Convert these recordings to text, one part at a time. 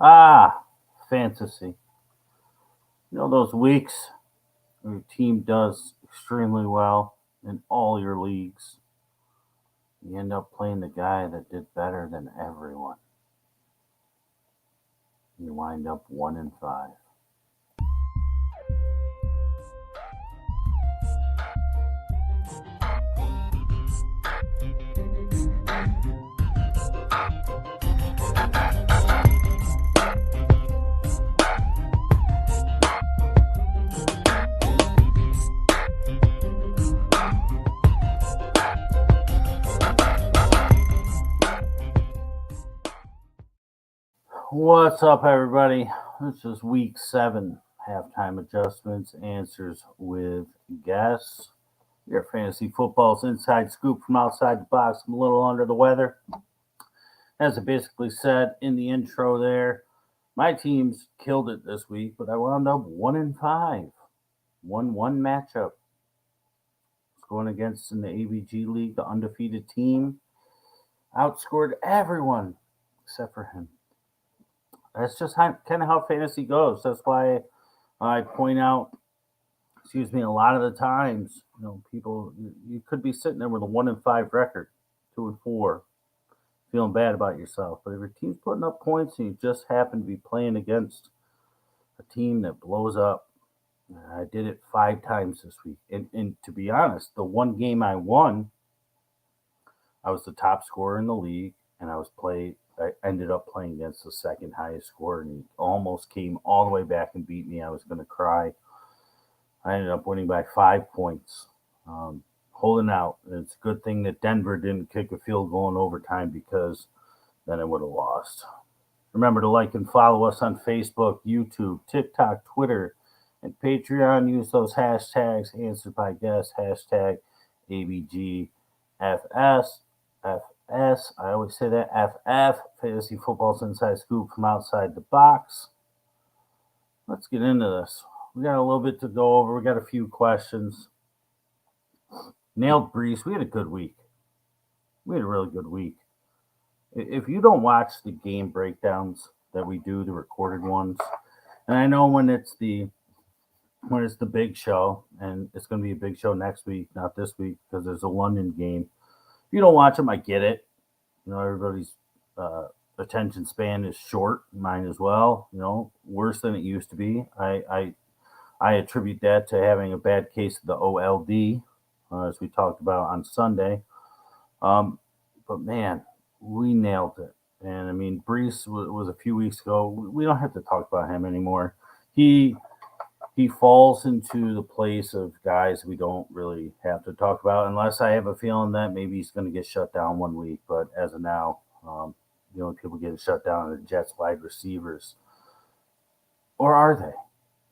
Ah, fantasy. Those weeks where your team does extremely well in all your leagues, you end up playing the guy that did better than everyone. You wind up 1-5. What's up, everybody? This is week 7, halftime adjustments, answers with guests. Your fantasy football's inside scoop from outside the box. I'm a little under the weather. As I basically said in the intro there, my team's killed it this week, but I wound up 1-5. 1-1 matchup. It's going against in the ABG League, the undefeated team. Outscored everyone except for him. That's just kind of how fantasy goes. That's why I point out, a lot of the times, people, you could be sitting there with a 1-5 record, 2-4, feeling bad about yourself. But if your team's putting up points and you just happen to be playing against a team that blows up, I did it 5 times this week. And to be honest, the one game I won, I was the top scorer in the league, and I ended up playing against the second highest scorer, and he almost came all the way back and beat me. I was going to cry. I ended up winning by 5 points, holding out. And it's a good thing that Denver didn't kick a field goal in overtime, because then I would have lost. Remember to like and follow us on Facebook, YouTube, TikTok, Twitter, and Patreon. Use those hashtags, answered by guests, hashtag ABGFS. I always say that, FF, Fantasy Football's Inside Scoop from outside the box. Let's get into this. We got a little bit to go over. We got a few questions. Nailed Brees. We had a good week. We had a really good week. If you don't watch the game breakdowns that we do, the recorded ones, and I know when it's the big show, and it's going to be a big show next week, not this week, because there's a London game. If you don't watch them, I get it. Everybody's attention span is short, mine as well. Worse than it used to be. I attribute that to having a bad case of the OLD, as we talked about on Sunday. But man, we nailed it. And I mean, Brees was a few weeks ago. We don't have to talk about him anymore. He falls into the place of guys we don't really have to talk about, unless I have a feeling that maybe he's going to get shut down one week. But as of now, the only people getting shut down are the Jets wide receivers. Or are they?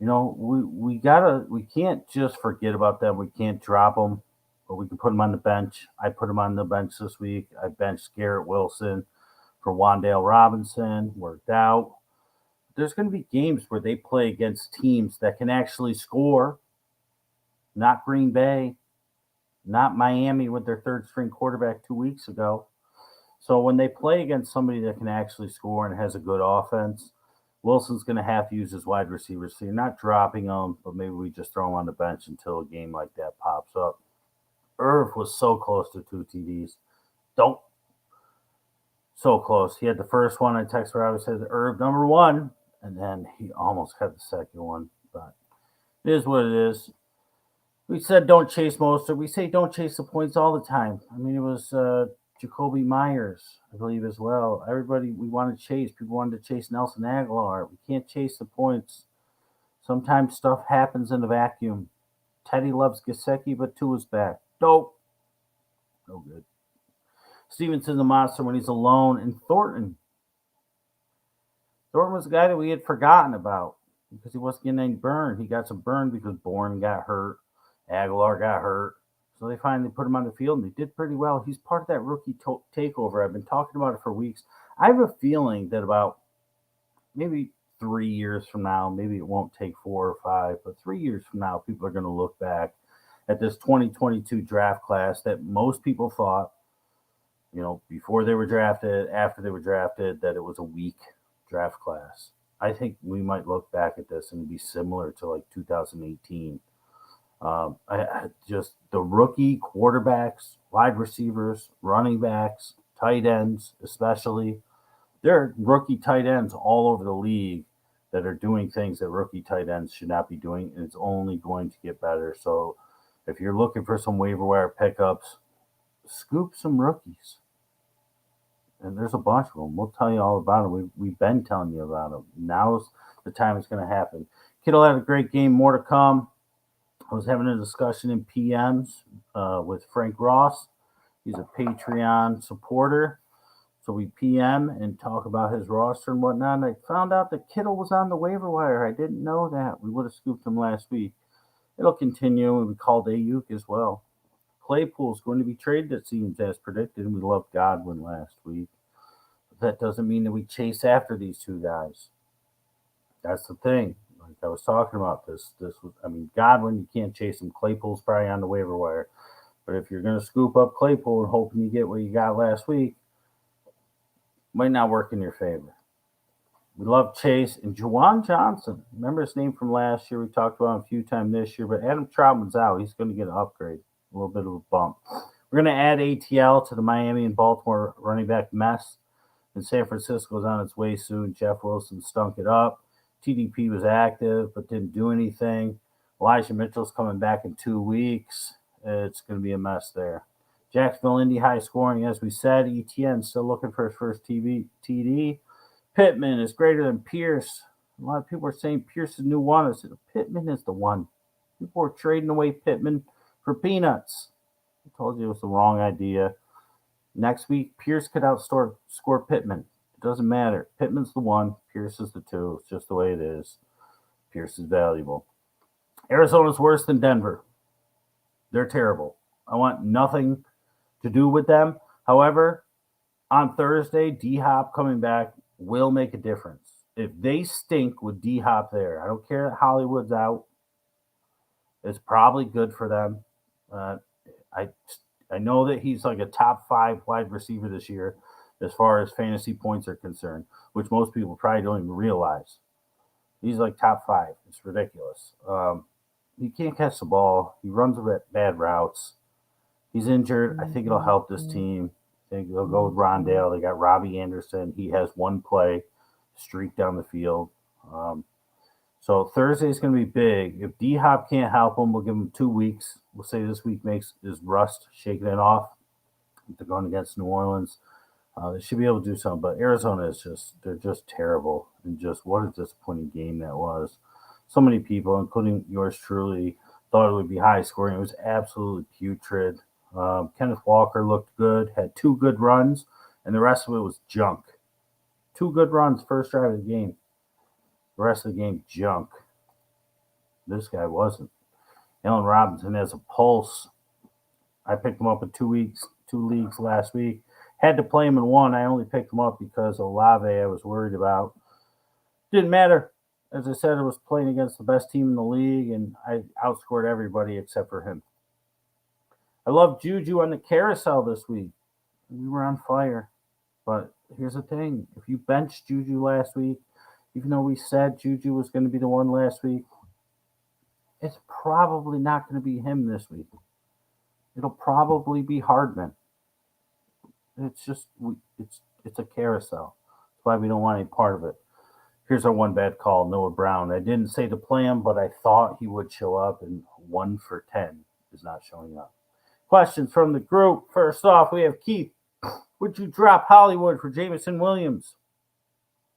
We can't just forget about them. We can't drop them, but we can put them on the bench. I put them on the bench this week. I benched Garrett Wilson for Wan'Dale Robinson. Worked out. There's going to be games where they play against teams that can actually score. Not Green Bay, not Miami with their third string quarterback 2 weeks ago. So when they play against somebody that can actually score and has a good offense, Wilson's going to have to use his wide receivers. So you're not dropping them, but maybe we just throw him on the bench until a game like that pops up. Irv was so close to 2 TDs. So close. He had the first one. I texted her. I said, Irv, number 1. And then he almost had the second one. But it is what it is. We said don't chase Mostert. We say don't chase the points all the time. I mean, it was Jacoby Myers, I believe, as well. Everybody we wanted to chase. People wanted to chase Nelson Aguilar. We can't chase the points. Sometimes stuff happens in the vacuum. Teddy loves Gesicki, but Tua's back. Dope. No good. Stevenson's a monster when he's alone. And Thornton was a guy that we had forgotten about because he wasn't getting any burn. He got some burn because Bourne got hurt. Aguilar got hurt. So they finally put him on the field, and they did pretty well. He's part of that rookie takeover. I've been talking about it for weeks. I have a feeling that about maybe 3 years from now, maybe it won't take 4 or 5, but 3 years from now, people are going to look back at this 2022 draft class that most people thought, before they were drafted, after they were drafted, that it was a weak draft class. I think we might look back at this and be similar to like 2018. Just the rookie quarterbacks, wide receivers, running backs, tight ends, especially. There are rookie tight ends all over the league that are doing things that rookie tight ends should not be doing, and it's only going to get better. So if you're looking for some waiver wire pickups, scoop some rookies. And there's a bunch of them. We'll tell you all about them. We've been telling you about them. Now's the time it's going to happen. Kittle had a great game. More to come. I was having a discussion in PMs with Frank Ross. He's a Patreon supporter. So we PM and talk about his roster and whatnot. And I found out that Kittle was on the waiver wire. I didn't know that. We would have scooped him last week. It'll continue. And we called Ayuk as well. Claypool's going to be traded, it seems, as predicted. And we loved Godwin last week. But that doesn't mean that we chase after these two guys. That's the thing. Like I was talking about this was, Godwin, you can't chase him. Claypool's probably on the waiver wire. But if you're going to scoop up Claypool and hoping you get what you got last week, might not work in your favor. We love Chase and Juwan Johnson. Remember his name from last year? We talked about him a few times this year, but Adam Troutman's out. He's going to get an upgrade, a little bit of a bump. We're going to add ATL to the Miami and Baltimore running back mess. And San Francisco's on its way soon. Jeff Wilson stunk it up. TDP was active but didn't do anything. Elijah Mitchell's coming back in 2 weeks. It's going to be a mess there. Jacksonville, Indy, high scoring. As we said, ETN still looking for his first TD. Pittman is greater than Pierce. A lot of people are saying Pierce is the new one. I said Pittman is the one. People are trading away Pittman for peanuts. I told you it was the wrong idea. Next week, Pierce could score Pittman. It doesn't matter. Pittman's the one. Pierce is the two. It's just the way it is. Pierce is valuable. Arizona's worse than Denver. They're terrible. I want nothing to do with them. However, on Thursday, D-Hop coming back will make a difference. If they stink with D-Hop there, I don't care that Hollywood's out. It's probably good for them. I know that he's like a top 5 wide receiver this year as far as fantasy points are concerned, which most people probably don't even realize. He's like top 5. It's ridiculous. He can't catch the ball. He runs bad routes. He's injured. I think it'll help this team. I think they'll go with Rondale. They got Robbie Anderson. He has one play, streak down the field. So Thursday is going to be big. If D-Hop can't help him, we'll give him 2 weeks. We'll say this week is rust shaking it off. They're going against New Orleans. They should be able to do something. But Arizona they're just terrible. And just what a disappointing game that was. So many people, including yours truly, thought it would be high scoring. It was absolutely putrid. Kenneth Walker looked good, had 2 good runs, and the rest of it was junk. 2 good runs, first drive of the game. The rest of the game, junk. This guy wasn't. Allen Robinson has a pulse. I picked him up in 2 leagues last week. Had to play him in one. I only picked him up because Olave I was worried about. Didn't matter. As I said, I was playing against the best team in the league, and I outscored everybody except for him. I love Juju on the carousel this week. We were on fire. But here's the thing. If you benched Juju last week, even though we said Juju was going to be the one last week, it's probably not going to be him this week. It'll probably be Hardman. It's just, it's a carousel. That's why we don't want any part of it. Here's our one bad call, Noah Brown. I didn't say to play him, but I thought he would show up, and 1 for 10 is not showing up. Questions from the group. First off, we have Keith. Would you drop Hollywood for Jameson Williams?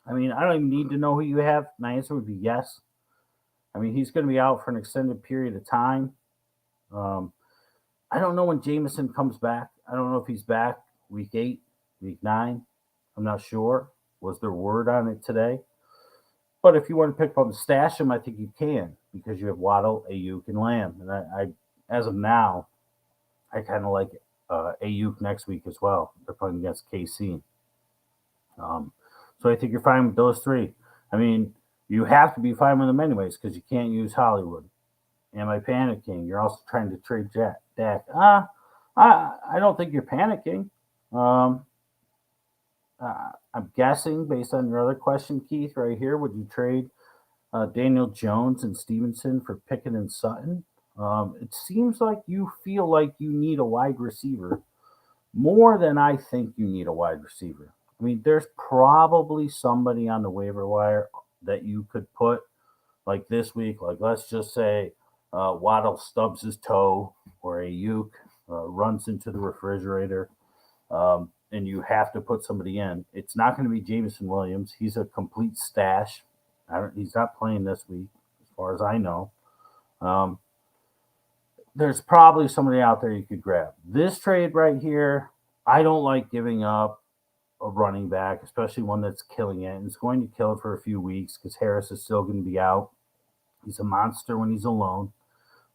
I don't even need to know who you have. My answer would be yes. He's going to be out for an extended period of time. I don't know when Jameson comes back. I don't know if he's back week 8, week 9. I'm not sure. Was there word on it today? But if you want to pick up and stash him, I think you can because you have Waddle, Ayuk, and Lamb. And I as of now, I kind of like Ayuk next week as well. They're playing against KC. So I think you're fine with those 3. You have to be fine with them anyways because you can't use Hollywood. Am I panicking? You're also trying to trade Dak. I don't think you're panicking. I'm guessing based on your other question, Keith, right here, would you trade Daniel Jones and Stevenson for Pickett and Sutton? It seems like you feel like you need a wide receiver more than I think you need a wide receiver. I mean, there's probably somebody on the waiver wire that you could put like this week. Like, let's just say Waddle stubs his toe or Ayuk runs into the refrigerator, and you have to put somebody in. It's not going to be Jameson Williams. He's a complete stash. He's not playing this week, as far as I know. Um, there's probably somebody out there you could grab. This trade right here, I don't like giving up a running back, especially one that's killing it. And it's going to kill it for a few weeks because Harris is still going to be out. He's a monster when he's alone.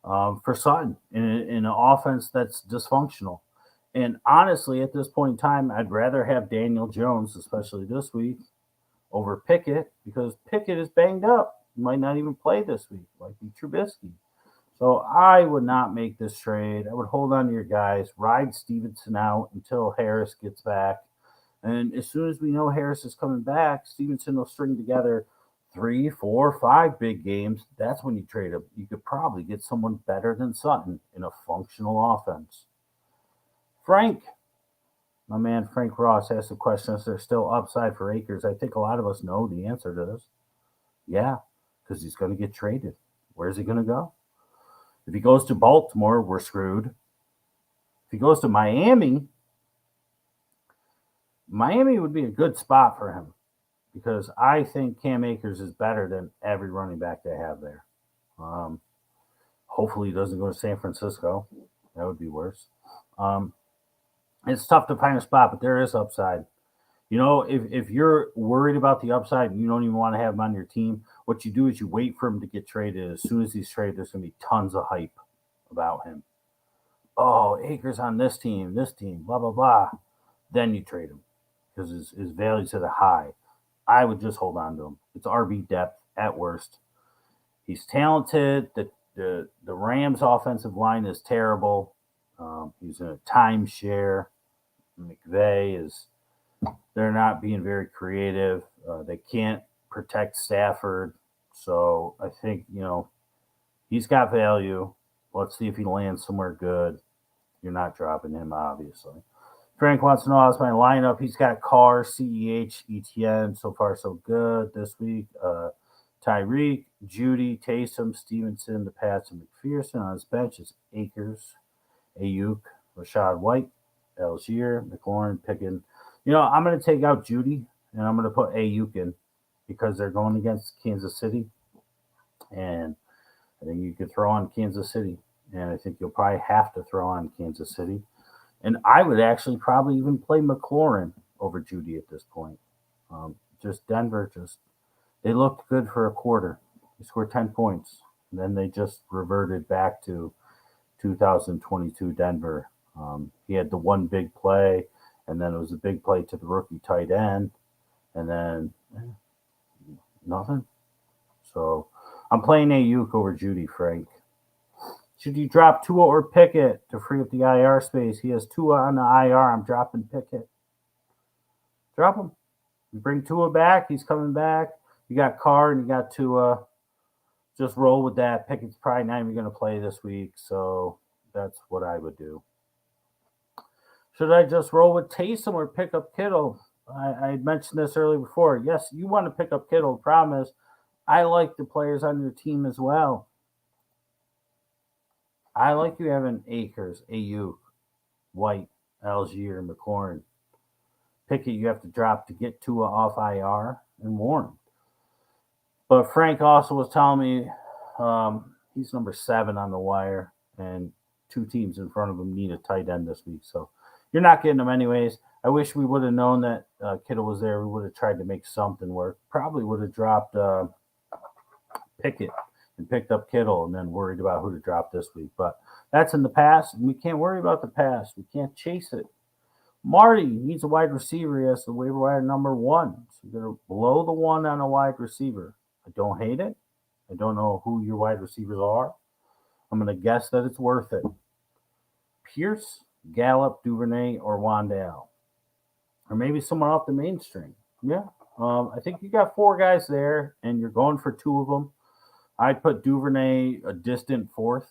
For Sutton in an offense that's dysfunctional. And honestly, at this point in time, I'd rather have Daniel Jones, especially this week, over Pickett because Pickett is banged up. He might not even play this week, like Trubisky. So I would not make this trade. I would hold on to your guys, ride Stevenson out until Harris gets back. And as soon as we know Harris is coming back, Stevenson will string together 3, 4, 5 big games. That's when you trade him. You could probably get someone better than Sutton in a functional offense. Frank, my man Frank Ross asked the question, is there still upside for Akers? I think a lot of us know the answer to this. Yeah, because he's going to get traded. Where's he going to go? If he goes to Baltimore, we're screwed. If he goes to Miami would be a good spot for him because I think Cam Akers is better than every running back they have there. Hopefully he doesn't go to San Francisco. That would be worse. It's tough to find a spot, but there is upside. You know, if you're worried about the upside and you don't even want to have him on your team, what you do is you wait for him to get traded. As soon as he's traded, there's going to be tons of hype about him. Oh, Akers on this team, blah, blah, blah. Then you trade him because his value's at a high. I would just hold on to him. It's RB depth at worst. He's talented. The Rams' offensive line is terrible. He's in a timeshare. They're not being very creative. They can't protect Stafford. So I think, he's got value. Let's see if he lands somewhere good. You're not dropping him, obviously. Frank wants to know how's my lineup. He's got Carr, CEH, ETN. So far, so good this week. Tyreek, Judy, Taysom, Stevenson, the Pats, and McPherson. On his bench is Akers, Ayuk, Rashad White, Algier, McLaurin, Pickens. I'm going to take out Judy, and I'm going to put Ayuk in because they're going against Kansas City. And I think you could throw on Kansas City. And I think you'll probably have to throw on Kansas City. And I would actually probably even play McLaurin over Judy at this point. Denver, they looked good for a quarter. They scored 10 points. And then they just reverted back to 2022 Denver. He had the one big play, and then it was a big play to the rookie tight end, and then nothing. So I'm playing Ayuk over Judy, Frank. Should you drop Tua or Pickett to free up the IR space? He has Tua on the IR. I'm dropping Pickett. Drop him. You bring Tua back. He's coming back. You got Carr and you got Tua. Just roll with that. Pickett's probably not even going to play this week, so that's what I would do. Should I just roll with Taysom or pick up Kittle? I mentioned this earlier before. Yes, you want to pick up Kittle. The problem is I like the players on your team as well. I like you having Akers, Ayuk, White, Algier, McLaurin. Pickett you have to drop to get Tua off IR and Warren. But Frank also was telling me he's number 7 on the wire, and 2 teams in front of him need a tight end this week. So you're not getting him anyways. I wish we would have known that Kittle was there. We would have tried to make something work. Probably would have dropped Pickett and picked up Kittle and then worried about who to drop this week. But that's in the past, and we can't worry about the past. We can't chase it. Marty needs a wide receiver. He has the waiver wire number 1. So you're going to blow the 1 on a wide receiver. I don't hate it. I don't know who your wide receivers are. I'm going to guess that it's worth it. Pierce, Gallup, Duvernay, or Wandale. or maybe someone off the mainstream. Yeah. I think you got four guys there, and you're going for two of them. I'd put Duvernay a distant fourth.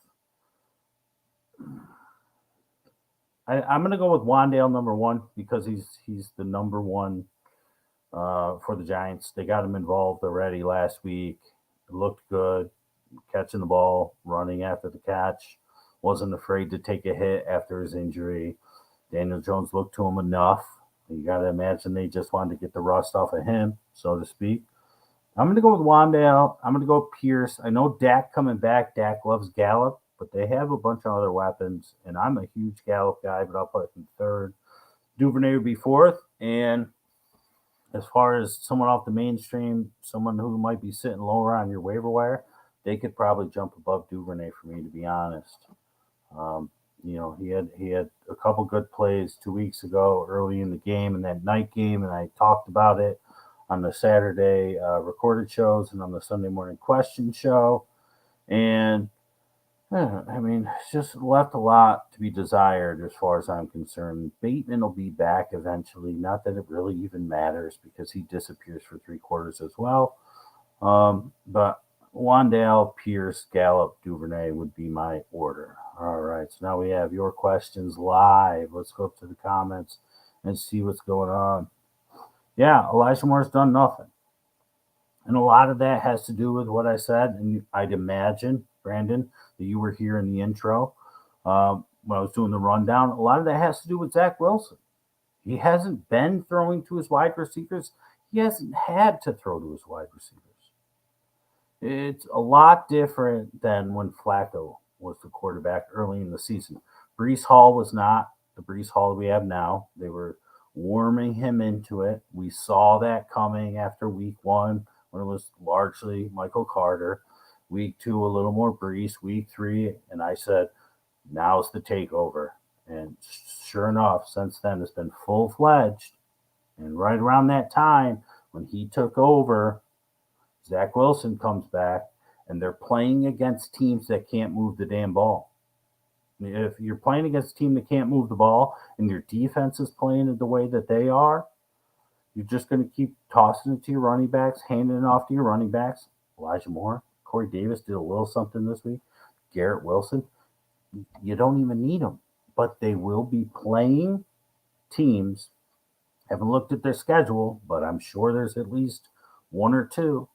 I'm going to go with Wandale number one because he's the number one for the Giants. They got him involved already last week. It looked good, catching the ball, running after the catch. Wasn't afraid to take a hit after his injury. Daniel Jones looked to him enough. You got to imagine they just wanted to get the rust off of him, so to speak. I'm going to go with Wandale. I'm going to go with Pierce. I know Dak coming back. Dak loves Gallup, but they have a bunch of other weapons, and I'm a huge Gallup guy, but I'll put him third. Duvernay would be fourth, and as far as someone off the mainstream, someone who might be sitting lower on your waiver wire, they could probably jump above Duvernay for me, to be honest. He had a couple good plays 2 weeks ago early in the game, in that night game, and I talked about it on the Saturday recorded shows and on the Sunday morning question show. And it's just left a lot to be desired as far as I'm concerned. Bateman will be back eventually. Not that it really even matters because he disappears for 3 quarters as well. But Wandale, Pierce, Gallup, Duvernay would be my order. All right, so now we have your questions live. Let's go up to the comments and see what's going on. Yeah, Elijah Moore's done nothing. And a lot of that has to do with what I said. And I'd imagine, Brandon, that you were here in the intro when I was doing the rundown. A lot of that has to do with Zach Wilson. He hasn't been throwing to his wide receivers. He hasn't had to throw to his wide receivers. It's a lot different than when Flacco was the quarterback early in the season. Breece Hall was not the Breece Hall we have now. They were warming him into it. We saw that coming after week 1 when it was largely Michael Carter. Week 2, a little more Breece. Week 3, and I said, now's the takeover. And sure enough, since then, it's been full-fledged. And right around that time, when he took over, Zach Wilson comes back, and they're playing against teams that can't move the damn ball. If you're playing against a team that can't move the ball and your defense is playing it the way that they are, you're just going to keep tossing it to your running backs, handing it off to your running backs. Elijah Moore, Corey Davis did a little something this week. Garrett Wilson, you don't even need them. But they will be playing teams. Haven't looked at their schedule, but I'm sure there's at least 1 or 2.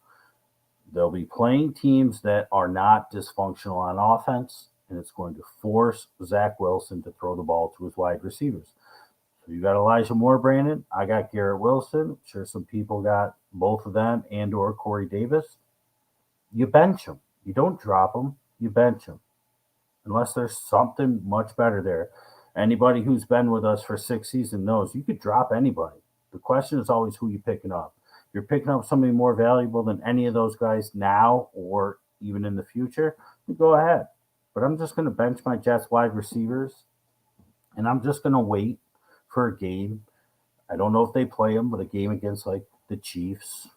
They'll be playing teams that are not dysfunctional on offense, and it's going to force Zach Wilson to throw the ball to his wide receivers. So you got Elijah Moore, Brandon. I got Garrett Wilson. I'm sure some people got both of them and or Corey Davis. You bench them. You don't drop them. You bench them. Unless there's something much better there. Anybody who's been with us for 6 seasons knows you could drop anybody. The question is always who you're picking up. If you're picking up somebody more valuable than any of those guys now or even in the future, you go ahead. But I'm just going to bench my Jets wide receivers, and I'm just going to wait for a game. I don't know if they play them, but a game against like the Chiefs,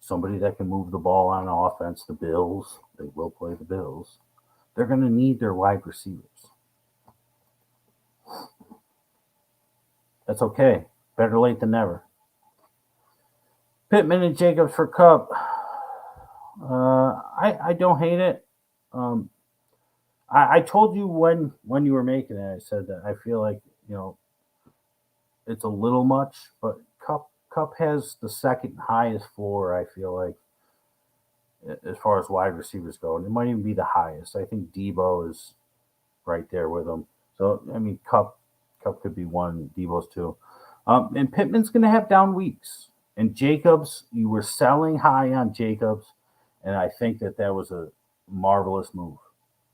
somebody that can move the ball on offense, the Bills, they will play the Bills. They're going to need their wide receivers. That's okay. Better late than never. Pittman and Jacobs for Kupp. I don't hate it. I told you when you were making it, I said that I feel like, it's a little much, but Kupp has the second highest floor, I feel like, as far as wide receivers go. And it might even be the highest. I think Debo is right there with him. So, Kupp could be one, Debo's two. And Pittman's going to have down weeks. And Jacobs, you were selling high on Jacobs, and I think that was a marvelous move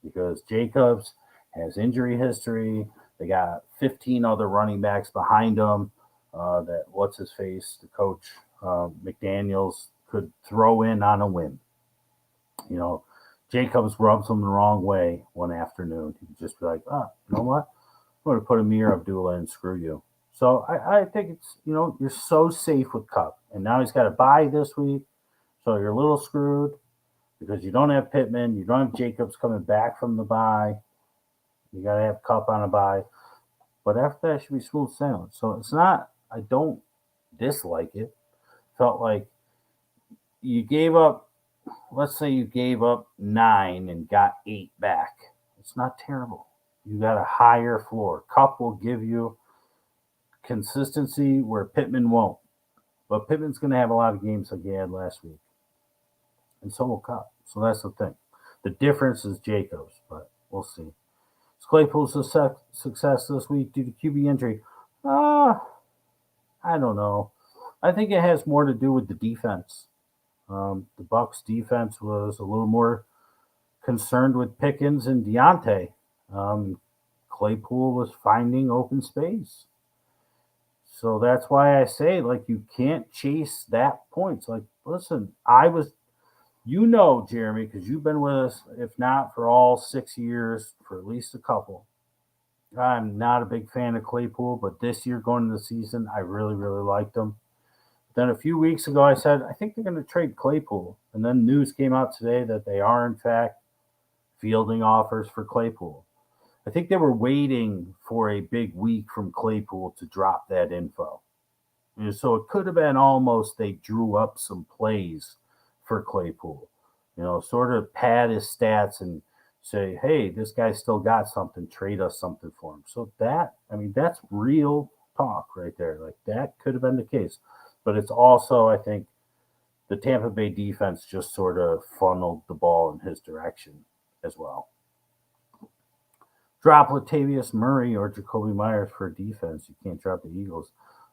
because Jacobs has injury history. They got 15 other running backs behind him that, what's-his-face, the coach, McDaniels, could throw in on a whim. Jacobs rubs him the wrong way one afternoon. He could just be like, you know what? I'm going to put Amir Abdullah and screw you. So I think it's, you're so safe with Kupp. And now he's got a bye this week. So you're a little screwed because you don't have Pittman. You don't have Jacobs coming back from the bye. You got to have Kupp on a bye. But after that, it should be smooth sailing. So it's not, I don't dislike it. Felt like you gave up, let's say you gave up 9 and got 8 back. It's not terrible. You got a higher floor. Cup will give you consistency where Pittman won't. But Pittman's going to have a lot of games like he had last week. And so will Cup. So that's the thing. The difference is Jacobs, but we'll see. Is Claypool's success this week due to QB injury? I don't know. I think it has more to do with the defense. The Bucks defense was a little more concerned with Pickens and Deontay. Claypool was finding open space. So that's why I say, like, you can't chase that points. Like, listen, Jeremy, because you've been with us, if not for all 6 years, for at least a couple. I'm not a big fan of Claypool, but this year going into the season, I really, really liked him. Then a few weeks ago, I said, I think they're going to trade Claypool. And then news came out today that they are, in fact, fielding offers for Claypool. I think they were waiting for a big week from Claypool to drop that info. So it could have been almost they drew up some plays for Claypool. Sort of pad his stats and say, hey, this guy still got something, trade us something for him. So that's real talk right there. Like, that could have been the case. But it's also, I think, the Tampa Bay defense just sort of funneled the ball in his direction as well. Drop Latavius Murray or Jacoby Myers for defense. You can't drop the Eagles.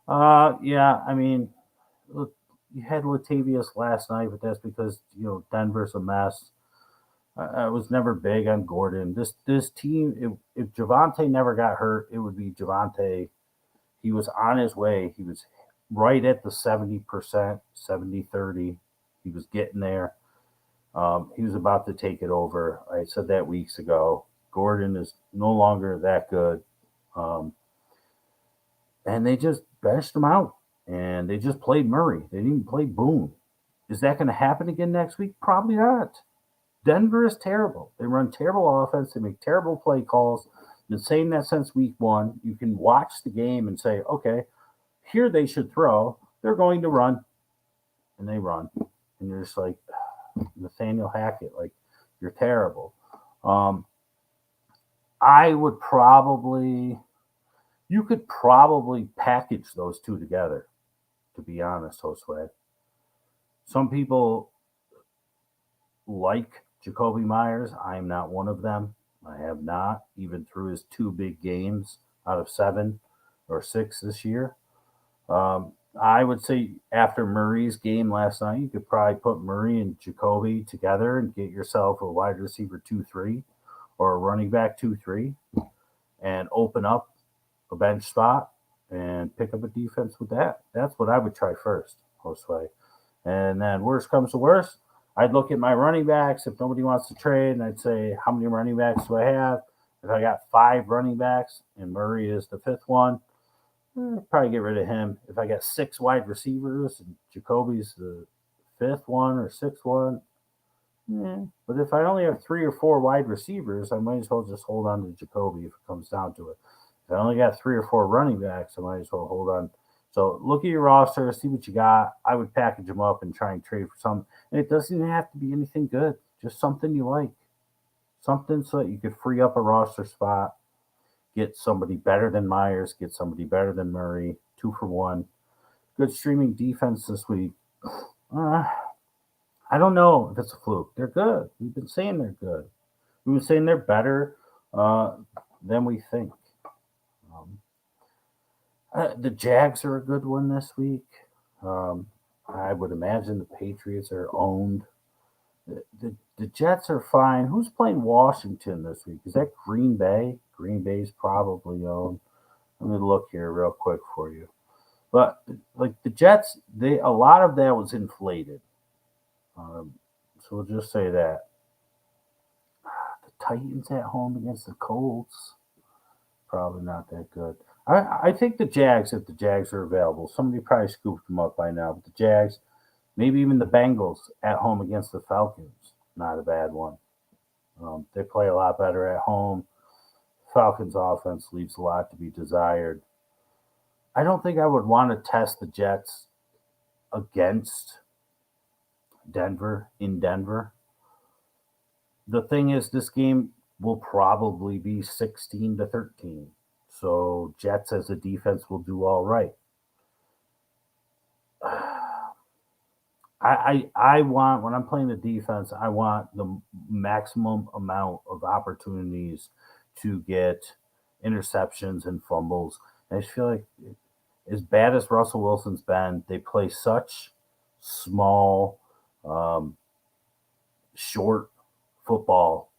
Yeah, I mean, look, you had Latavius last night, but that's because, Denver's a mess. I was never big on Gordon. This team, if Javonte never got hurt, it would be Javonte. He was on his way. He was right at the 70%, 70-30. He was getting there. He was about to take it over. I said that weeks ago. Gordon is no longer that good. And they just bashed him out. And they just played Murray. They didn't even play Boone. Is that going to happen again next week? Probably not. Denver is terrible. They run terrible offense. They make terrible play calls. Been saying that since week 1. You can watch the game and say, okay, here they should throw. They're going to run. And they run. And you're just like, Nathaniel Hackett, like, you're terrible. You could probably package those two together, to be honest, Josue. Some people like Jacoby Myers. I'm not one of them. I have not, even through his 2 big games out of 7 or 6 this year. I would say after Murray's game last night, you could probably put Murray and Jacoby together and get yourself a wide receiver 2-3 or a running back 2-3 and open up a bench spot and pick up a defense with that. That's what I would try first, Josue. And then worst comes to worst, I'd look at my running backs if nobody wants to trade, and I'd say, how many running backs do I have? If I got 5 running backs and Murray is the 5th one, probably get rid of him. If I got 6 wide receivers and Jacoby's the 5th one or 6th one, but if I only have 3 or 4 wide receivers, I might as well just hold on to Jacoby if it comes down to it. If I only got 3 or 4 running backs, I might as well hold on. So look at your roster, see what you got. I would package them up and try and trade for some. And it doesn't even have to be anything good, just something you like. Something so that you could free up a roster spot, get somebody better than Myers, get somebody better than Murray, 2 for 1. Good streaming defense this week. I don't know if it's a fluke. They're good. We've been saying they're good. We've been saying they're better than we think. The Jags are a good one this week. I would imagine the Patriots are owned. The Jets are fine. Who's playing Washington this week? Is that Green Bay? Green Bay's probably owned. Let me look here real quick for you. But like the Jets, a lot of that was inflated. So we'll just say that. The Titans at home against the Colts, probably not that good. I think the Jags, if the Jags are available, somebody probably scooped them up by now. But the Jags, maybe even the Bengals at home against the Falcons, not a bad one. They play a lot better at home. Falcons offense leaves a lot to be desired. I don't think I would want to test the Jets against Denver in Denver. The thing is, this game will probably be 16-13. So Jets as a defense will do all right. I want, when I'm playing the defense, I want the maximum amount of opportunities to get interceptions and fumbles. And I just feel like, as bad as Russell Wilson's been, they play such small, short football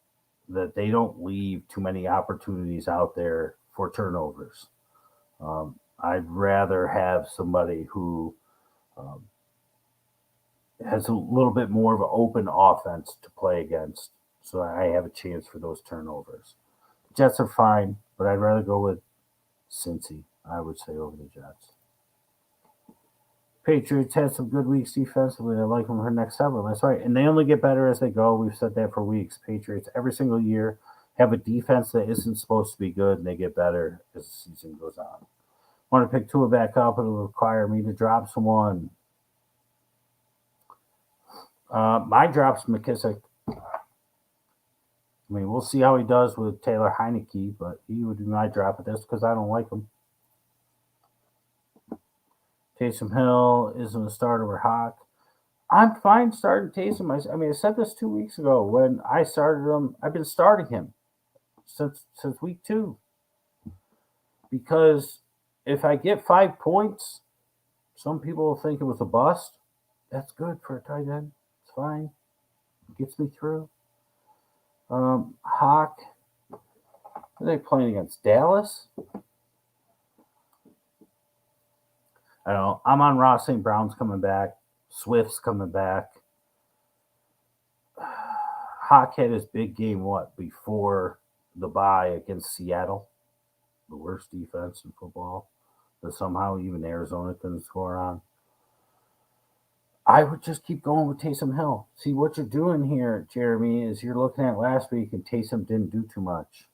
that they don't leave too many opportunities out there for turnovers. I'd rather have somebody who um, has a little bit more of an open offense to play against, so I have a chance for those turnovers. Jets are fine, but I'd rather go with Cincy, I would say, over the Jets. Patriots had some good weeks defensively. I like them for next several. That's right. And they only get better as they go. We've said that for weeks. Patriots every single year have a defense that isn't supposed to be good, and they get better as the season goes on. Want to pick Tua back up, it'll require me to drop someone. My drop's McKissick. I mean, we'll see how he does with Taylor Heineke, but he would be my drop at this because I don't like him. Taysom Hill isn't a starter or Hawk. I'm fine starting Taysom. I said this 2 weeks ago when I started him. I've been starting him since week 2 because if I get 5 points, some people will think it was a bust. That's good for a tight end. It's fine. It gets me through. Hawk. Are they playing against Dallas? I don't know. I'm on Ross St. Brown's coming back. Swift's coming back. Hawk had his big game, before the bye against Seattle? The worst defense in football that somehow even Arizona couldn't score on. I would just keep going with Taysom Hill. See, what you're doing here, Jeremy, is you're looking at last week and Taysom didn't do too much.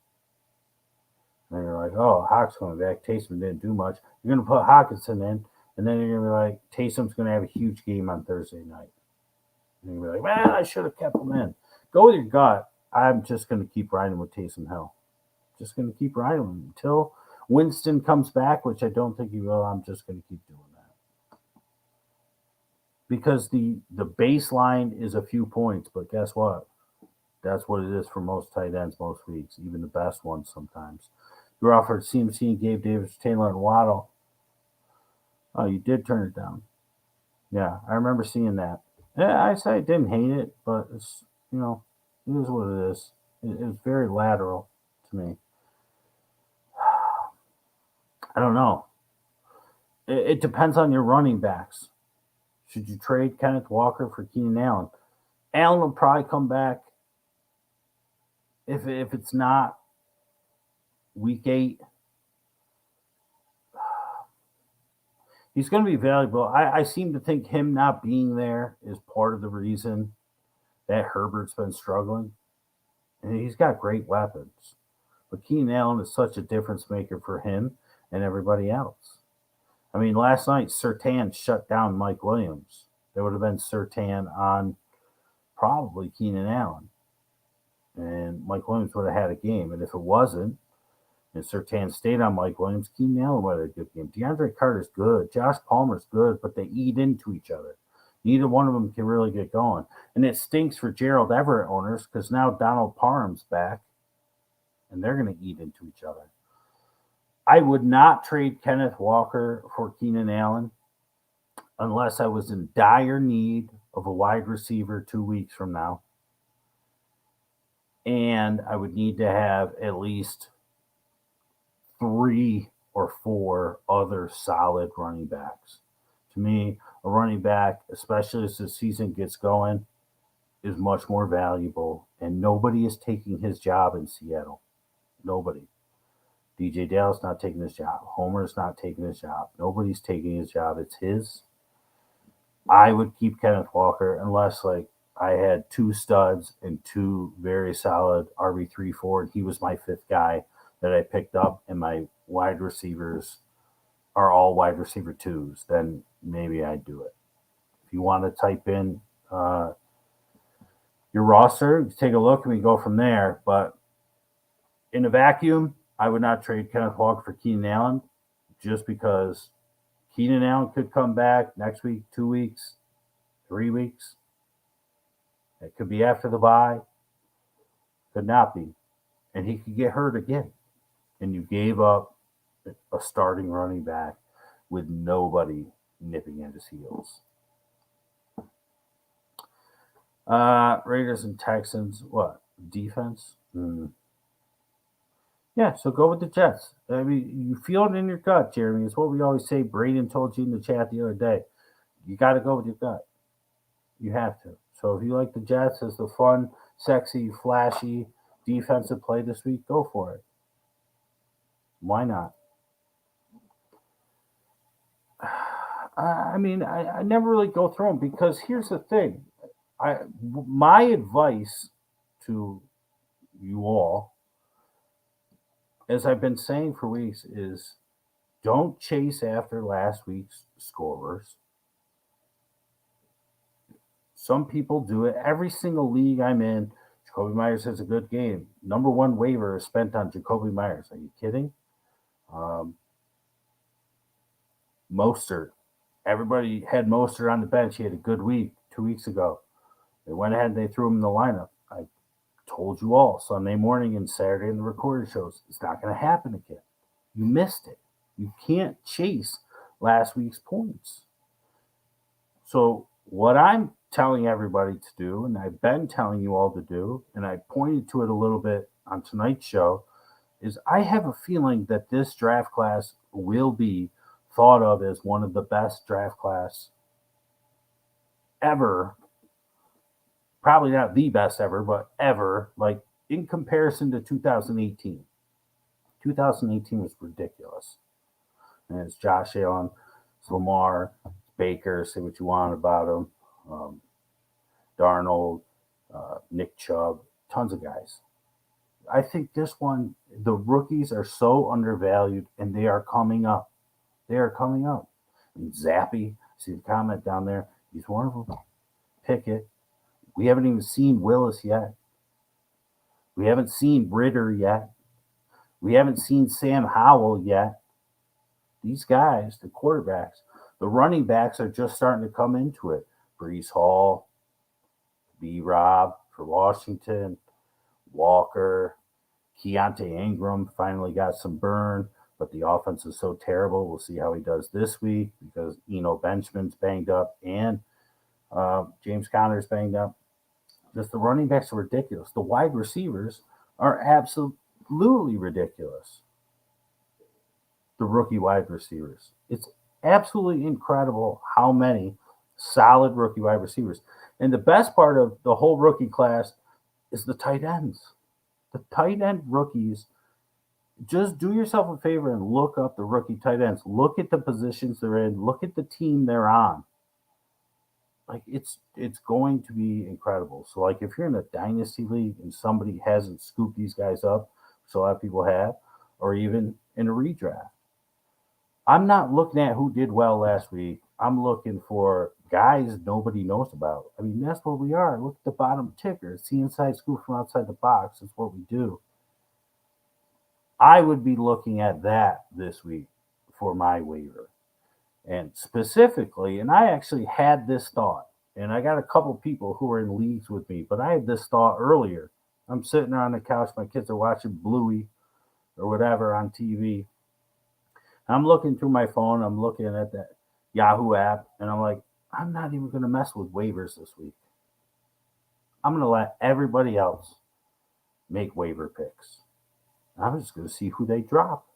And you're like, oh, Hawk's coming back. Taysom didn't do much. You're going to put Hawkinson in, and then you're going to be like, Taysom's going to have a huge game on Thursday night. And you're going to be like, man, I should have kept him in. Go with your gut. I'm just going to keep riding with Taysom Hill. Just going to keep riding with him until Winston comes back, which I don't think he will. I'm just going to keep doing that. Because the baseline is a few points, but guess what? That's what it is for most tight ends most weeks, even the best ones sometimes. You're offered CMC and Gabe Davis, Taylor, and Waddle. Oh, you did turn it down. Yeah, I remember seeing that. Yeah, I say I didn't hate it, but it's, it is what it is. It's very lateral to me. I don't know. It depends on your running backs. Should you trade Kenneth Walker for Keenan Allen? Allen will probably come back if it's not week 8. He's going to be valuable. I seem to think him not being there is part of the reason that Herbert's been struggling. And he's got great weapons. But Keenan Allen is such a difference maker for him and everybody else. I mean, last night, Surtain shut down Mike Williams. There would have been Surtain on probably Keenan Allen. And Mike Williams would have had a game. And if it wasn't, and Surtain stayed on Mike Williams, Keenan Allen would have had a good game. DeAndre Carter's good. Josh Palmer's good, but they eat into each other. Neither one of them can really get going. And it stinks for Gerald Everett owners because now Donald Parham's back, and they're going to eat into each other. I would not trade Kenneth Walker for Keenan Allen unless I was in dire need of a wide receiver 2 weeks from now. And I would need to have at least 3 or 4 other solid running backs. To me, a running back, especially as the season gets going, is much more valuable. And nobody is taking his job in Seattle. Nobody. DJ Dale's not taking his job. Homer's not taking his job. Nobody's taking his job. It's his. I would keep Kenneth Walker unless I had 2 studs and 2 very solid RB3-4, and he was my 5th guy that I picked up, and my wide receivers are all wide receiver twos, then maybe I'd do it. If you want to type in your roster, you take a look and we go from there. But in a vacuum, I would not trade Kenneth Walker for Keenan Allen just because Keenan Allen could come back next week, 2 weeks, 3 weeks. It could be after the bye. Could not be. And he could get hurt again. And you gave up a starting running back with nobody nipping at his heels. Raiders and Texans, what? Defense? Yeah, so go with the Jets. I mean, you feel it in your gut, Jeremy. It's what we always say. Braden told you in the chat the other day. You got to go with your gut. You have to. So if you like the Jets as the fun, sexy, flashy defensive play this week, go for it. Why not? I mean, I never really go through them because here's the thing. My advice to you all, as I've been saying for weeks, is don't chase after last week's scorers. Some people do it. Every single league I'm in, Jakobi Meyers has a good game. Number one waiver is spent on Jakobi Meyers. Are you kidding? Mostert. Everybody had Mostert on the bench. He had a good week 2 weeks ago. They went ahead and they threw him in the lineup. I told you all Sunday morning and Saturday in the recorded shows, it's not going to happen again. You missed it. You can't chase last week's points. So what I'm telling everybody to do, and I've been telling you all to do, and I pointed to it a little bit on tonight's show, is I have a feeling that this draft class will be thought of as one of the best draft class ever. Probably not the best ever, but ever, like in comparison to 2018. 2018 was ridiculous. And it's Josh Allen, it's Lamar, Baker, say what you want about him, Darnold, Nick Chubb, tons of guys. I think this one, the rookies are so undervalued, and they are coming up. They are coming up. And Zappy, see the comment down there, he's one of them. Pickett. We haven't even seen Willis yet. We haven't seen Ritter yet. We haven't seen Sam Howell yet. These guys, the quarterbacks, the running backs are just starting to come into it. Breece Hall, B-Rob for Washington, Walker, Keontae Ingram finally got some burn, but the offense is so terrible. We'll see how he does this week because Eno Benjamin's banged up and James Conner's banged up. Just the running backs are ridiculous. The wide receivers are absolutely ridiculous. The rookie wide receivers. It's absolutely incredible how many solid rookie wide receivers. And the best part of the whole rookie class is the tight ends. The tight end rookies, just do yourself a favor and look up the rookie tight ends. Look at the positions they're in. Look at the team they're on. Like it's going to be incredible. So like if you're in a dynasty league and somebody hasn't scooped these guys up, so a lot of people have, or even in a redraft, I'm not looking at who did well last week. I'm looking for guys nobody knows about. I mean, that's what we are. Look at the bottom ticker. It's the inside scoop from outside the box. That's what we do. I would be looking at that this week for my waiver. And specifically, and I actually had this thought, and I got a couple people who are in leagues with me, but I had this thought earlier. I'm sitting there on the couch. My kids are watching Bluey or whatever on TV. I'm looking through my phone. I'm looking at that Yahoo app, and I'm like, I'm not even going to mess with waivers this week. I'm going to let everybody else make waiver picks. I'm just going to see who they drop.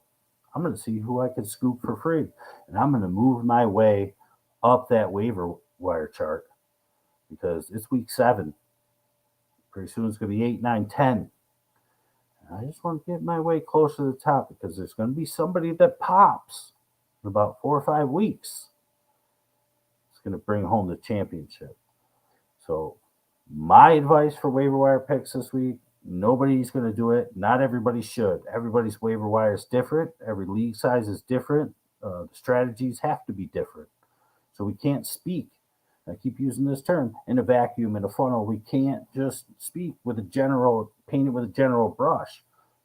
I'm going to see who I can scoop for free. And I'm going to move my way up that waiver wire chart because it's week 7. Pretty soon it's going to be 8, 9, 10. And I just want to get my way closer to the top because there's going to be somebody that pops in about 4 or 5 weeks. It's going to bring home the championship. So my advice for waiver wire picks this week, nobody's going to do it. Not everybody should. Everybody's waiver wire is different. Every league size is different. the strategies have to be different. So we can't speak. I keep using this term in a vacuum, in a funnel. We can't just speak with a general, paint it with a general brush.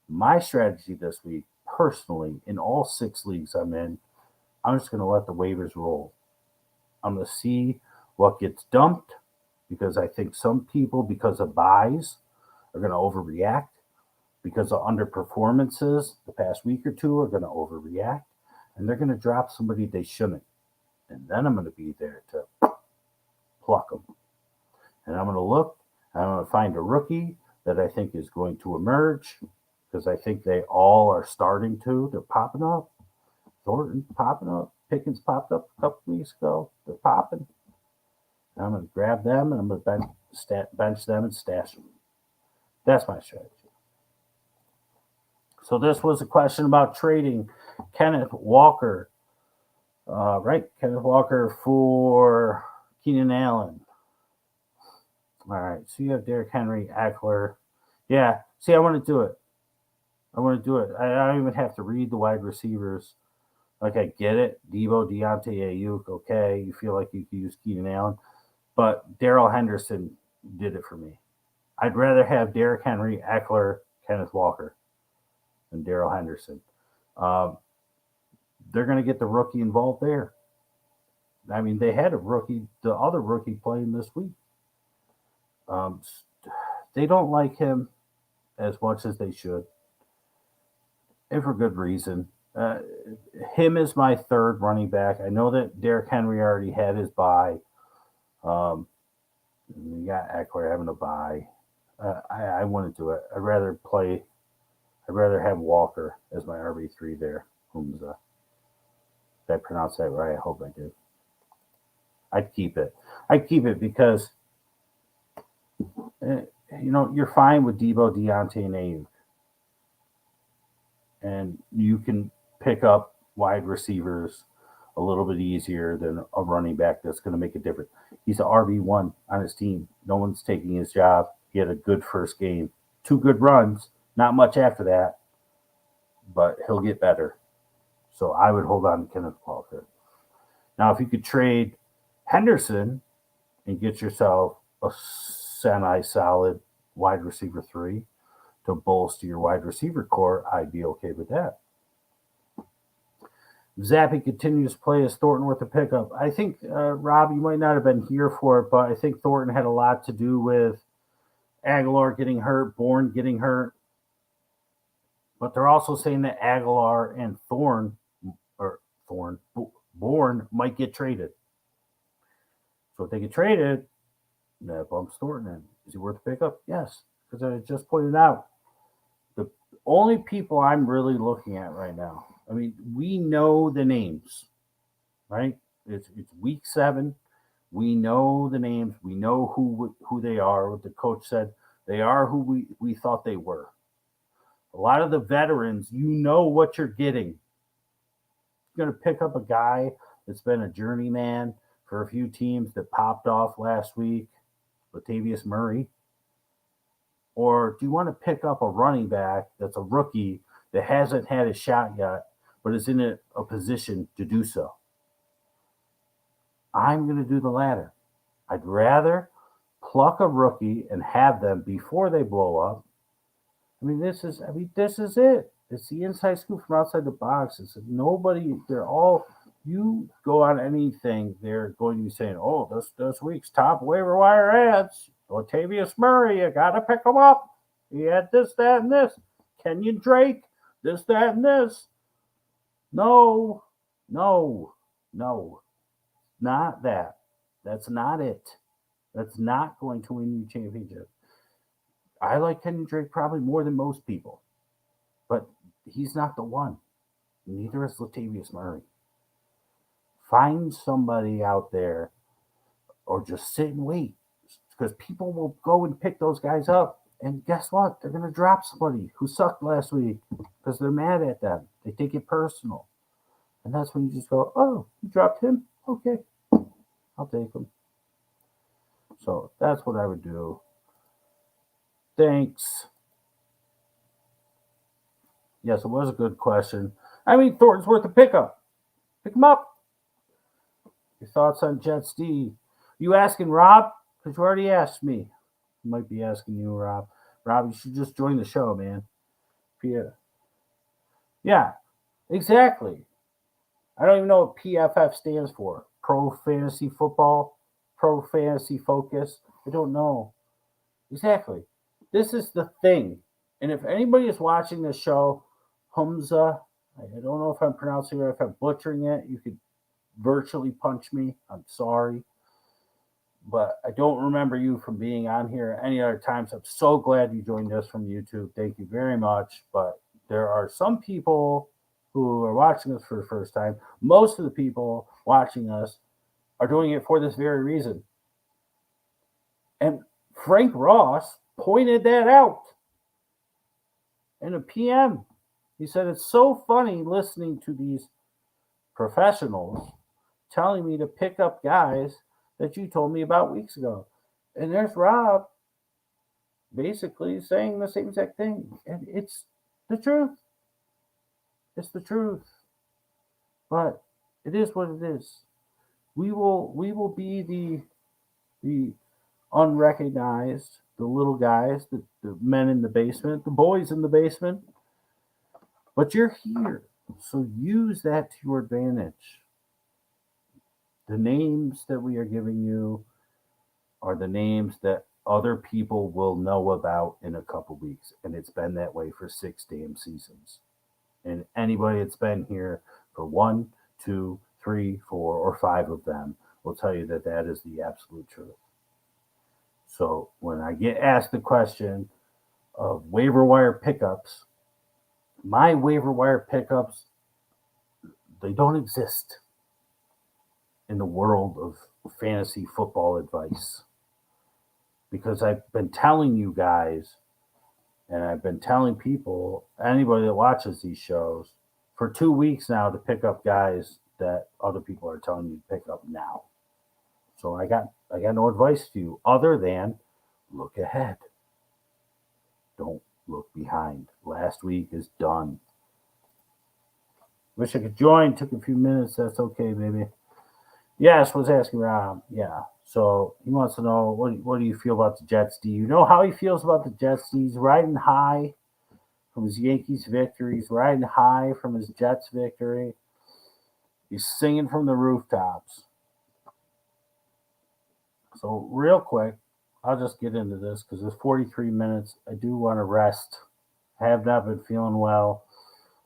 My strategy this week, personally, in all 6 leagues I'm in, I'm just going to let the waivers roll. I'm going to see what gets dumped because I think some people, because of buys, are going to overreact. Because of underperformances the past week or two, are going to overreact. And they're going to drop somebody they shouldn't. And then I'm going to be there to pluck them. And I'm going to look, and I'm going to find a rookie that I think is going to emerge because I think they all are starting to. They're popping up. Thornton popping up. Pickens popped up a couple weeks ago. They're popping. And I'm going to grab them, and I'm going to bench them and stash them. That's my strategy. So this was a question about trading Kenneth Walker. Kenneth Walker for Keenan Allen. All right, so you have Derrick Henry, Eckler. Yeah, see, I want to do it. I don't even have to read the wide receivers. Like, I get it. Debo, Deontay, Ayuk, okay. You feel like you could use Keenan Allen. But Darrell Henderson did it for me. I'd rather have Derrick Henry, Eckler, Kenneth Walker than Darrell Henderson. They're going to get the rookie involved there. I mean, they had the other rookie playing this week. They don't like him as much as they should, and for good reason. Him is my third running back. I know that Derrick Henry already had his bye. You got Eckler having a bye. I want to do it. I'd rather have Walker as my RB3 there. Did I pronounce that right? I hope I did. I'd keep it because you're fine with Debo, Deontay, and Ayuk. And you can pick up wide receivers a little bit easier than a running back that's going to make a difference. He's an RB1 on his team. No one's taking his job. He had a good first game. 2 good runs. Not much after that. But he'll get better. So I would hold on to Kenneth Walker. Now, if you could trade Henderson and get yourself a semi-solid wide receiver 3 to bolster your wide receiver core, I'd be okay with that. Zappe continues to play as Thornton worth a pickup. I think, Rob, you might not have been here for it, but I think Thornton had a lot to do with Aguilar getting hurt, Bourne getting hurt. But they're also saying that Aguilar and Bourne might get traded. So if they get traded, that bumps Thornton in. Is he worth a pickup? Yes, because I just pointed out the only people I'm really looking at right now. I mean, we know the names, right? It's week 7. We know the names. We know who they are. What the coach said, they are who we thought they were. A lot of the veterans, you know what you're getting. You're going to pick up a guy that's been a journeyman for a few teams that popped off last week, Latavius Murray? Or do you want to pick up a running back that's a rookie that hasn't had a shot yet, but is in a position to do so? I'm going to do the latter. I'd rather pluck a rookie and have them before they blow up. This is it. It's the inside scoop from outside the box. It's you go on anything, they're going to be saying, oh, this week's top waiver wire ads, Latavius Murray, you got to pick him up. He had this, that, and this. Kenyon Drake, this, that, and this. No, not that. That's not it. That's not going to win you championship. I like Kenyon Drake probably more than most people, but he's not the one. Neither is Latavius Murray. Find somebody out there or just sit and wait because people will go and pick those guys up. And guess what? They're going to drop somebody who sucked last week because they're mad at them. They take it personal. And that's when you just go, oh, you dropped him? Okay, I'll take him. So that's what I would do. Thanks. Yes, it was a good question. Thornton's worth a pickup. Pick him up. Your thoughts on Jets D? You asking Rob? Because you already asked me. I might be asking you, Rob. Rob, you should just join the show, man. Yeah. Yeah, exactly. I don't even know what PFF stands for. Pro Fantasy Football, Pro Fantasy Focus. I don't know. Exactly. This is the thing. And if anybody is watching this show, Humza, I don't know if I'm pronouncing it right, if I'm butchering it, you could virtually punch me. I'm sorry. But I don't remember you from being on here any other times. I'm so glad you joined us from YouTube. Thank you very much. But there are some people who are watching us for the first time. Most of the people watching us are doing it for this very reason. And Frank Ross pointed that out in a PM. He said, it's so funny listening to these professionals telling me to pick up guys that you told me about weeks ago. And there's Rob basically saying the same exact thing. And it's the truth. It's the truth. But it is what it is. We will be the unrecognized, the little guys, the men in the basement, the boys in the basement. But you're here. So use that to your advantage. The names that we are giving you are the names that other people will know about in a couple weeks. And it's been that way for 6 damn seasons. And anybody that's been here for 1, 2, 3, 4, or 5 of them will tell you that that is the absolute truth. So when I get asked the question of waiver wire pickups, my waiver wire pickups, they don't exist in the world of fantasy football advice. Because I've been telling you guys, and I've been telling people, anybody that watches these shows, for 2 weeks now to pick up guys that other people are telling you to pick up now. So I got no advice to you other than look ahead. Don't look behind. Last week is done. Wish I could join. Took a few minutes. That's okay, baby. Yes, was asking Rob. Yeah. So he wants to know what do you feel about the Jets? Do you know how he feels about the Jets? He's riding high from his Yankees victory. He's riding high from his Jets victory. He's singing from the rooftops. So real quick, I'll just get into this because it's 43 minutes. I do want to rest. I have not been feeling well.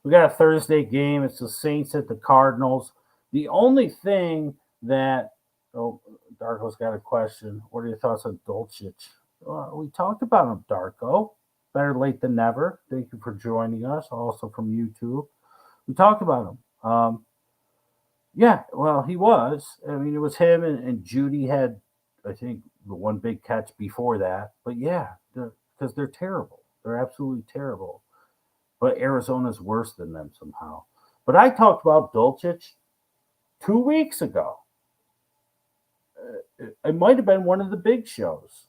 We got a Thursday game. It's the Saints at the Cardinals. The only thing that Darko's got a question. What are your thoughts on Dulcich? We talked about him, Darko. Better late than never. Thank you for joining us. Also from YouTube. We talked about him. Yeah, well, he was. I mean, it was him and Judy had, I think, the one big catch before that. But yeah, because they're terrible. They're absolutely terrible. But Arizona's worse than them somehow. But I talked about Dulcich 2 weeks ago. It might have been one of the big shows.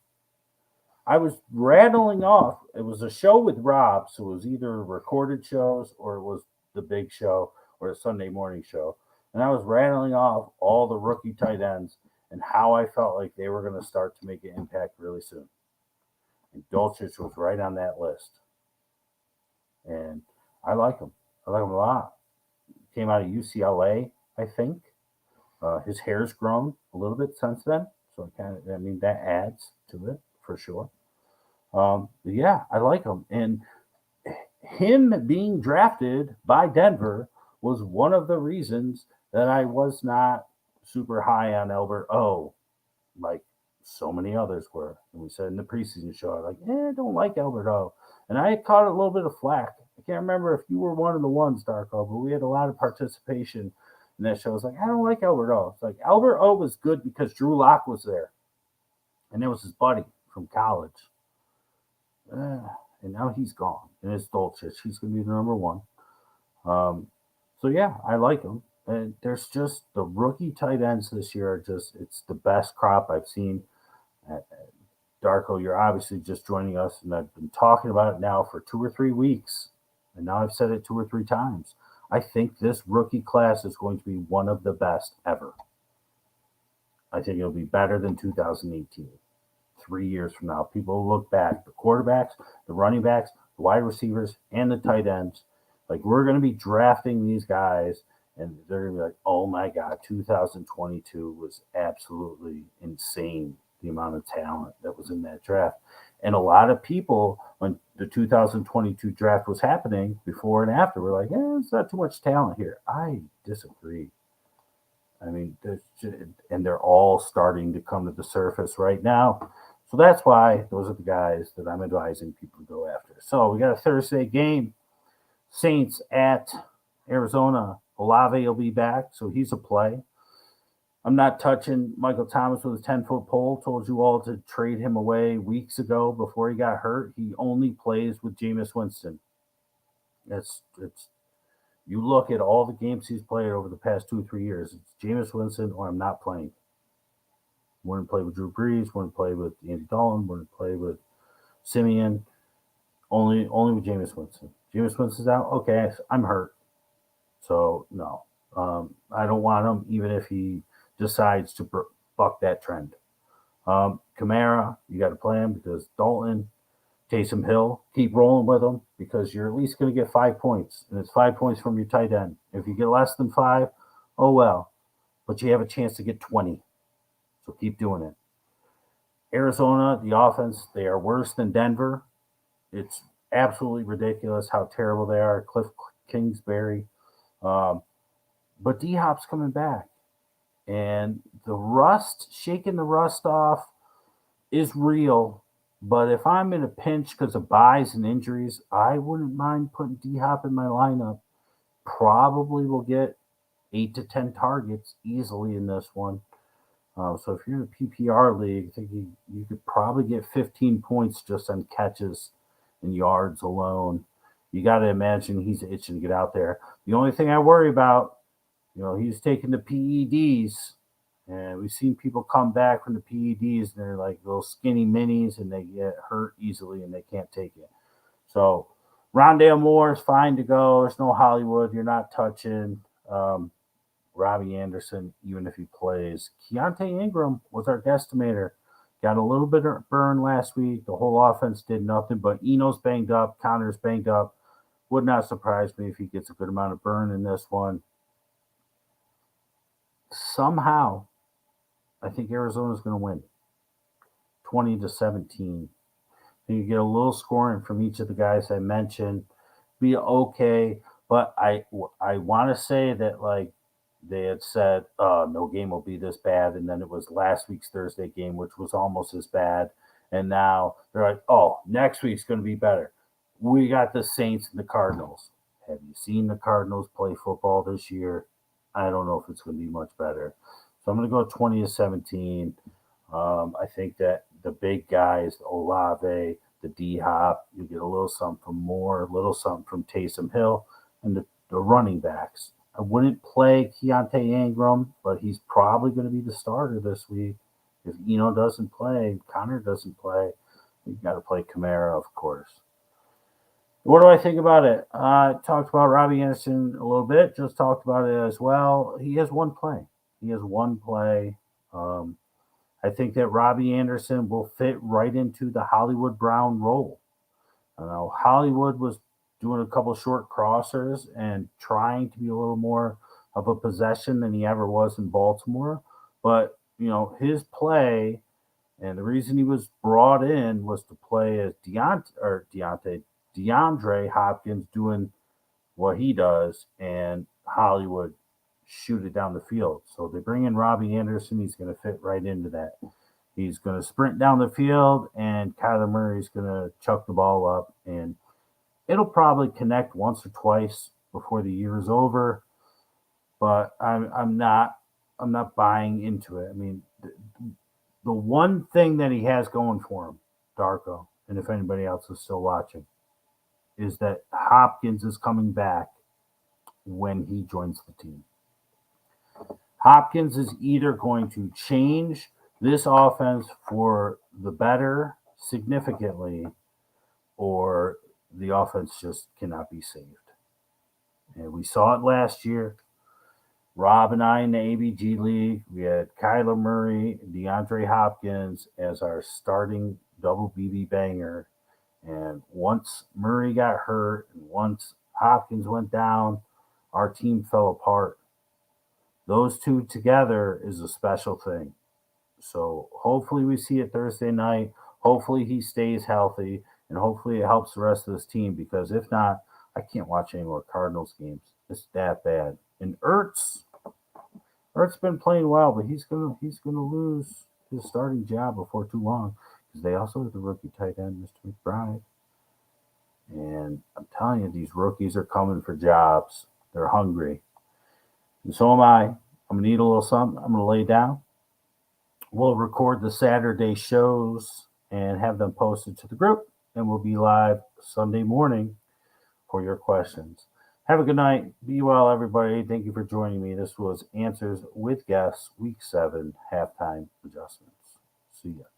I was rattling off. It was a show with Rob, so it was either recorded shows or it was the big show or the Sunday morning show. And I was rattling off all the rookie tight ends and how I felt like they were going to start to make an impact really soon. And Dulcich was right on that list. And I like him. I like him a lot. Came out of UCLA, I think. His hair's grown a little bit since then. So that adds to it for sure. Yeah, I like him. And him being drafted by Denver was one of the reasons that I was not super high on Albert O, like so many others were. And we said in the preseason show, I don't like Albert O. And I caught a little bit of flack. I can't remember if you were one of the ones, Darko, but we had a lot of participation in that show. I was like, I don't like Albert O. It's like Albert O was good because Drew Lock was there. And it was his buddy from college. And now he's gone. And it's Dulcich. He's going to be the number one. So, yeah, I like him. And there's just the rookie tight ends this year it's the best crop I've seen. Darko, you're obviously just joining us, and I've been talking about it now for 2 or 3 weeks. And now I've said it 2 or 3 times. I think this rookie class is going to be one of the best ever. I think it'll be better than 2018. 3 years from now, people will look back, the quarterbacks, the running backs, the wide receivers, and the tight ends. Like, we're going to be drafting these guys, and they're going to be like, oh my God, 2022 was absolutely insane, the amount of talent that was in that draft. And a lot of people, when the 2022 draft was happening, before and after, were like, it's not too much talent here. I disagree. I mean, and they're all starting to come to the surface right now. So that's why those are the guys that I'm advising people to go after. So we got a Thursday game. Saints at Arizona. Olave will be back, so he's a play. I'm not touching Michael Thomas with a 10-foot pole. Told you all to trade him away weeks ago before he got hurt. He only plays with Jameis Winston. It's you look at all the games he's played over the past 2 or 3 years. It's Jameis Winston, or I'm not playing. Wouldn't play with Drew Brees. Wouldn't play with Andy Dalton. Wouldn't play with Simeon. Only with Jameis Winston. Jameis Winston's out. Okay, I'm hurt. So no, I don't want him, even if he decides to buck that trend. Kamara, you got to play him because Dalton, Taysom Hill, keep rolling with them because you're at least going to get 5 points, and it's 5 points from your tight end. If you get less than 5, oh well, but you have a chance to get 20. So keep doing it. Arizona, the offense, they are worse than Denver. It's absolutely ridiculous how terrible they are. Cliff Kingsbury. But D-Hop's coming back. And shaking the rust off is real. But if I'm in a pinch because of buys and injuries, I wouldn't mind putting D-Hop in my lineup. Probably will get 8 to 10 targets easily in this one. So if you're in a PPR league, I think you could probably get 15 points just on catches and yards alone. You got to imagine he's itching to get out there. The only thing I worry about, he's taking the PEDs, and we've seen people come back from the PEDs, and they're like little skinny minis, and they get hurt easily, and they can't take it. So Rondale Moore is fine to go. There's no Hollywood. You're not touching. Robbie Anderson, even if he plays. Keontae Ingram was our guesstimator. Got a little bit of burn last week. The whole offense did nothing, but Eno's banged up. Connor's banged up. Would not surprise me if he gets a good amount of burn in this one. Somehow, I think Arizona's going to win 20-17. You get a little scoring from each of the guys I mentioned. Be okay, but I want to say that, like, they had said no game will be this bad, and then it was last week's Thursday game, which was almost as bad, and now they're like, oh, next week's going to be better. We got the Saints and the Cardinals. Have you seen the Cardinals play football this year? I don't know if it's going to be much better. So I'm going to go 20-17. I think that the big guys, the Olave, the D-Hop, you get a little something from Moore, a little something from Taysom Hill, and the running backs. I wouldn't play Keontae Ingram, but he's probably going to be the starter this week. If Eno doesn't play, Connor doesn't play, you got to play Kamara, of course. What do I think about it? I talked about Robbie Anderson a little bit. Just talked about it as well. He has one play. I think that Robbie Anderson will fit right into the Hollywood Brown role. I know Hollywood was doing a couple short crossers and trying to be a little more of a possession than he ever was in Baltimore. But, his play, and the reason he was brought in was to play as DeAndre Hopkins doing what he does, and Hollywood shoot it down the field. So they bring in Robbie Anderson. He's going to fit right into that. He's going to sprint down the field, and Kyler Murray's going to chuck the ball up, and it'll probably connect once or twice before the year is over. But I'm not buying into it. I mean, the one thing that he has going for him, Darko, and if anybody else is still watching, is that Hopkins is coming back when he joins the team. Hopkins is either going to change this offense for the better significantly, or the offense just cannot be saved. And we saw it last year. Rob and I in the ABG League, we had Kyler Murray, DeAndre Hopkins as our starting double BB banger. And once Murray got hurt and once Hopkins went down, our team fell apart. Those two together is a special thing. So hopefully we see it Thursday night. Hopefully he stays healthy, and hopefully it helps the rest of this team. Because if not, I can't watch any more Cardinals games. It's that bad. And Ertz been playing well, but he's gonna lose his starting job before too long because they also have the rookie tight end, Mr. McBride. And I'm telling you, these rookies are coming for jobs. They're hungry, and so am I. I'm gonna need a little something. I'm gonna lay down. We'll record the Saturday shows and have them posted to the group, and we'll be live Sunday morning for your questions. Have a good night. Be well, everybody. Thank you for joining me. This was Answers with Guests, Week 7, Halftime Adjustments. See ya.